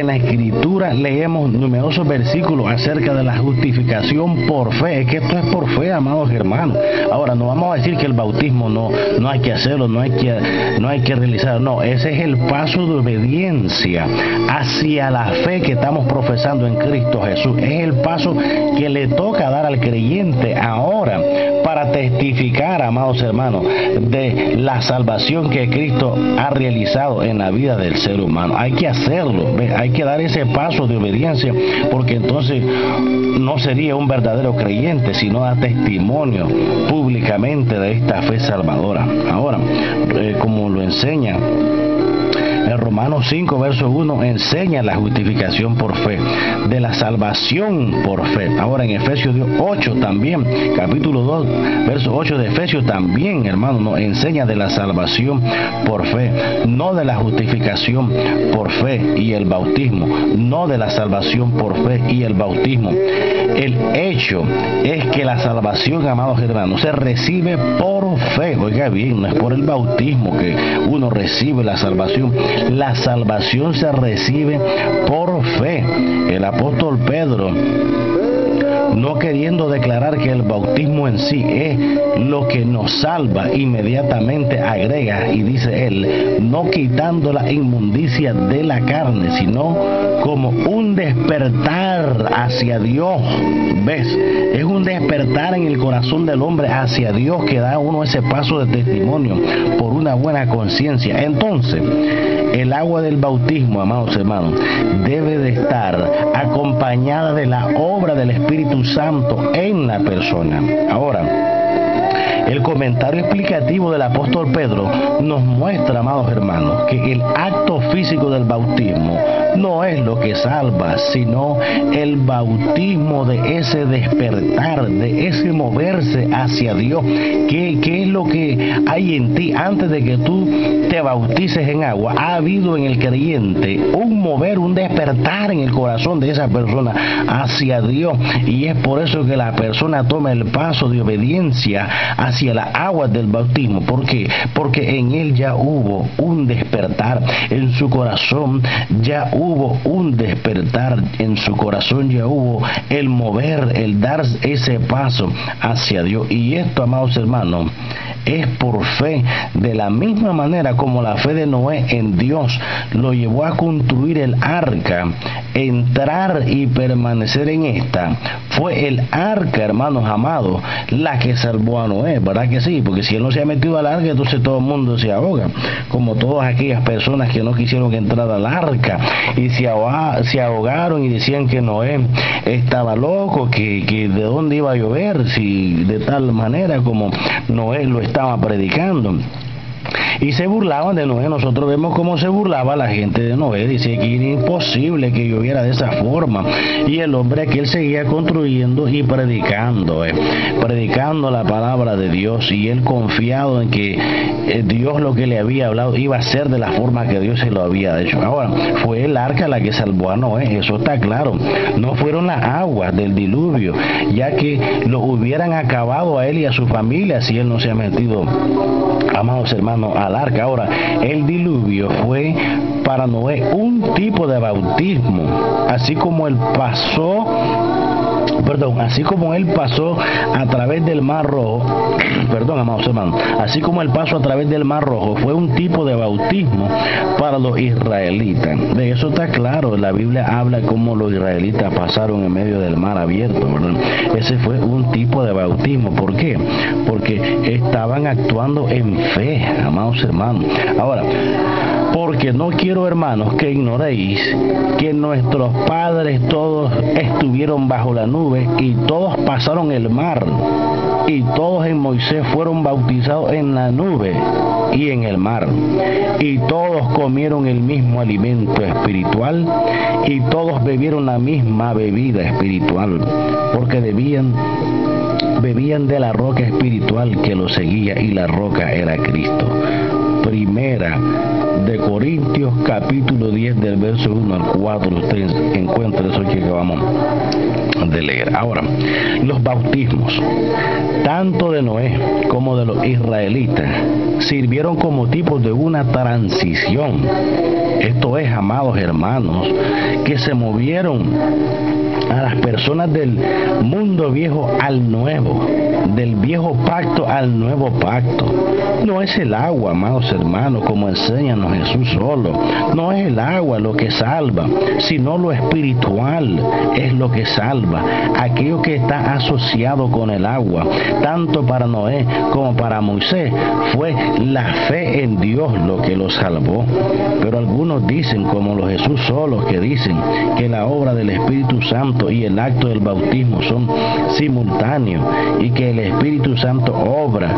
en la Escritura leemos numerosos versículos acerca de la justificación por fe. Es que esto es por fe, amados hermanos. Ahora, no vamos a decir que el bautismo no hay que hacerlo, no hay que realizarlo. No, ese es el paso de obediencia hacia la fe que estamos profesando en Cristo Jesús. Es el paso que le toca dar al creyente ahora para testificar, amados hermanos, de la salvación que Cristo ha realizado en la vida del ser humano. Hay que hacerlo, hay que dar ese paso de obediencia, porque entonces no sería un verdadero creyente, sino da testimonio públicamente de esta fe salvadora. Ahora, como lo enseña en Romanos 5, verso 1, enseña la justificación por fe, de la salvación por fe. Ahora en Efesios 8 también, capítulo 2, verso 8 de Efesios también, hermano, nos enseña de la salvación por fe, no de la justificación por fe y el bautismo, no de la salvación por fe y el bautismo. El hecho es que la salvación, amados hermanos, se recibe por fe. Oiga bien, no es por el bautismo que uno recibe la salvación. La salvación se recibe por fe. El apóstol Pedro, no queriendo declarar que el bautismo en sí es lo que nos salva, inmediatamente agrega y dice él, no quitando la inmundicia de la carne, sino como un despertar hacia Dios. ¿Ves? Es un despertar en el corazón del hombre hacia Dios que da a uno ese paso de testimonio por una buena conciencia. Entonces, el agua del bautismo, amados hermanos, debe de estar acompañada de la obra del Espíritu Santo en la persona. Ahora, el comentario explicativo del apóstol Pedro nos muestra, amados hermanos, que el acto físico del bautismo no es lo que salva, sino el bautismo de ese despertar, de ese moverse hacia Dios. ¿Qué es lo que hay en ti antes de que tú te bautices en agua? Ha habido en el creyente un mover, un despertar en el corazón de esa persona hacia Dios, y es por eso que la persona toma el paso de obediencia hacia las aguas del bautismo. ¿Por qué? Porque en él ya hubo un despertar, en su corazón ya hubo un despertar, en su corazón ya hubo el mover, el dar ese paso hacia Dios. Y esto, amados hermanos, es por fe, de la misma manera como la fe de Noé en Dios lo llevó a construir el arca, entrar y permanecer en esta. Fue el arca, hermanos amados, la que salvó a Noé, ¿verdad que sí? Porque si él no se ha metido al arca, entonces todo el mundo se ahoga, como todas aquellas personas que no quisieron entrar al arca y se ahogaron y decían que Noé estaba loco, que de dónde iba a llover, si de tal manera como Noé lo estaba predicando. Y se burlaban de Noé. Nosotros vemos cómo se burlaba la gente de Noé. Dice que era imposible que lloviera de esa forma. Y el hombre aquel seguía construyendo y predicando la palabra de Dios. Y él confiado en que Dios lo que le había hablado iba a ser de la forma que Dios se lo había hecho. Ahora, fue el arca la que salvó a Noé. Eso está claro. No fueron las aguas del diluvio, ya que lo hubieran acabado a él y a su familia si él no se ha metido, amados hermanos, al arca. Ahora, el diluvio fue para Noé un tipo de bautismo, así como él pasó a través del Mar Rojo, amados hermanos, así como el paso a través del Mar Rojo fue un tipo de bautismo para los israelitas. De eso está claro, la Biblia habla cómo los israelitas pasaron en medio del mar abierto, ¿verdad? Ese fue un tipo de bautismo. ¿Por qué? Porque estaban actuando en fe, amados hermanos. Ahora, porque no quiero, hermanos, que ignoréis que nuestros padres todos estuvieron bajo la nube y todos pasaron el mar, y todos en Moisés fueron bautizados en la nube y en el mar, y todos comieron el mismo alimento espiritual, y todos bebieron la misma bebida espiritual, porque bebían de la roca espiritual que los seguía, y la roca era Cristo. Primera de Corintios capítulo 10 del verso 1 al 4, usted encuentra eso que acabamos de leer. Ahora, los bautismos, tanto de Noé como de los israelitas, sirvieron como tipos de una transición. Esto es, amados hermanos, que se movieron a las personas del mundo viejo al nuevo, del viejo pacto al nuevo pacto. No es el agua, amados hermanos, como enséñanos Jesús solo. No es el agua lo que salva, sino lo espiritual es lo que salva. Aquello que está asociado con el agua, tanto para Noé como para Moisés, fue la fe en Dios lo que los salvó. Pero algunos dicen, como los Jesús solos, que dicen que la obra del Espíritu Santo y el acto del bautismo son simultáneos y que el Espíritu Santo obra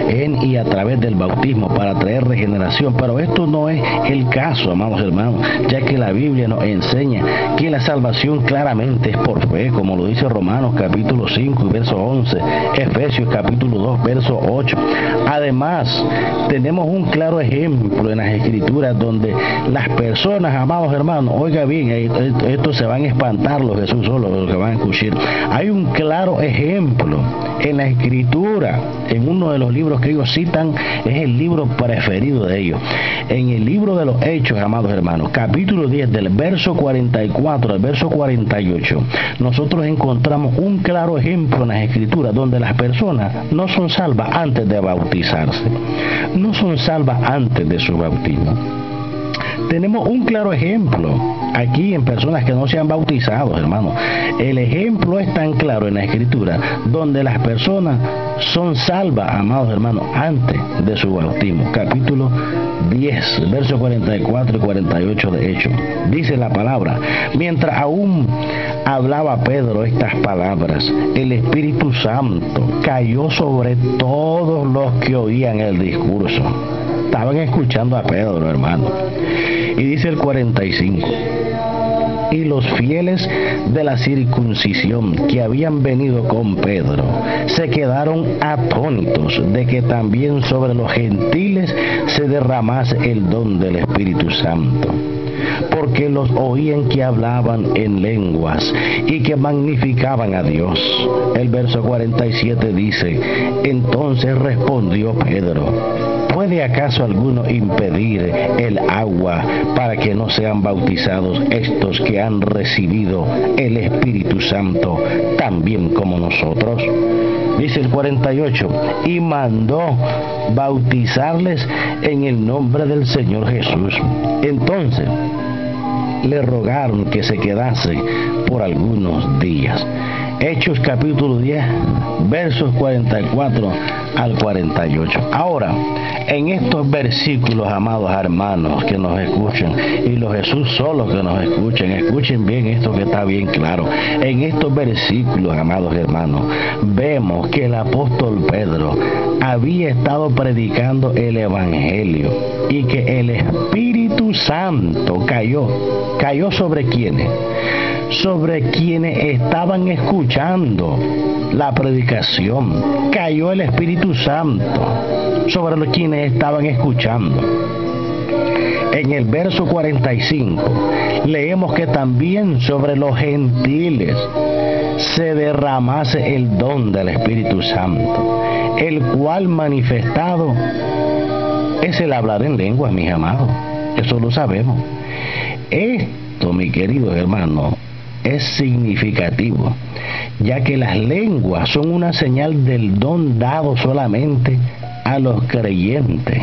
en y a través del bautismo para traer regeneración, pero esto no es el caso, amados hermanos, ya que la Biblia nos enseña que la salvación claramente es por fe, como lo dice Romanos capítulo 5 y verso 11, Efesios capítulo 2 verso 8. Además, tenemos un claro ejemplo en las Escrituras donde las personas, amados hermanos, oiga bien, esto se van a espantar los Jesús solos, los que van a escuchar. Hay un claro ejemplo en la Escritura, en uno de los libros que ellos citan, es el libro preferido de ellos. En el libro de los Hechos, amados hermanos, capítulo 10, del verso 44 al verso 48, nosotros encontramos un claro ejemplo en las Escrituras donde las personas no son salvas antes de bautizarse, no son salvas antes de su bautismo. Tenemos un claro ejemplo aquí en personas que no se han bautizado, hermanos. El ejemplo es tan claro en la Escritura, donde las personas son salvas, amados hermanos, antes de su bautismo. Capítulo 10, versos 44 y 48 de Hechos. Dice la palabra: mientras aún hablaba Pedro estas palabras, el Espíritu Santo cayó sobre todos los que oían el discurso. Estaban escuchando a Pedro, hermano. Y dice el 45: y los fieles de la circuncisión que habían venido con Pedro se quedaron atónitos de que también sobre los gentiles se derramase el don del Espíritu Santo, porque los oían que hablaban en lenguas y que magnificaban a Dios. El verso 47 dice: entonces respondió Pedro: ¿puede acaso alguno impedir el agua para que no sean bautizados estos que han recibido el Espíritu Santo también como nosotros? Dice el 48: y mandó bautizarles en el nombre del Señor Jesús. Entonces le rogaron que se quedase por algunos días. Hechos capítulo 10, versos 44 al 48. Ahora, en estos versículos, amados hermanos que nos escuchan, y los Jesús solos que nos escuchen bien esto que está bien claro. En estos versículos, amados hermanos, vemos que el apóstol Pedro había estado predicando el Evangelio y que el Espíritu Santo cayó sobre quienes, sobre quienes estaban escuchando la predicación. Cayó el Espíritu Santo sobre los quienes estaban escuchando. En el verso 45 leemos que también sobre los gentiles se derramase el don del Espíritu Santo, el cual manifestado es el hablar en lenguas, mis amados. Eso lo sabemos. Esto, mi querido hermano, es significativo, ya que las lenguas son una señal del don dado solamente a los creyentes.